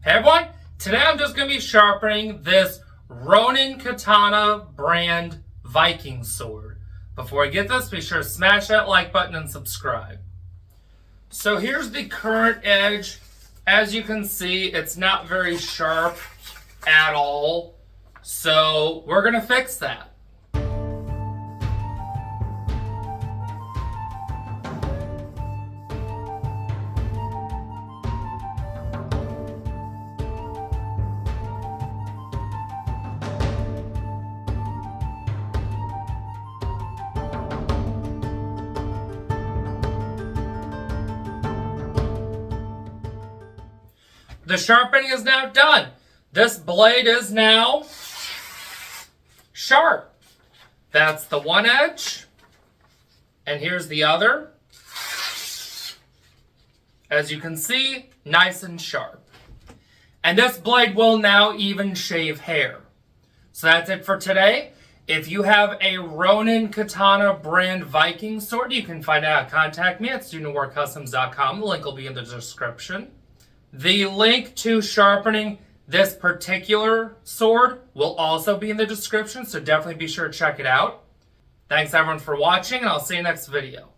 Hey everyone, today I'm just going to be sharpening this Ronin Katana brand Viking sword. Before I get this, be sure to smash that like button and subscribe. So here's the current edge. As you can see, it's not very sharp at all. So we're going to fix that. The sharpening is now done. This blade is now sharp. That's the one edge. And here's the other. As you can see, nice and sharp. And this blade will now even shave hair. So that's it for today. If you have a Ronin Katana brand Viking sword, you can find out. Contact me at studentwarcustoms.com. The link will be in the description. The link to sharpening this particular sword will also be in the description, so definitely be sure to check it out. Thanks everyone for watching, and I'll see you next video.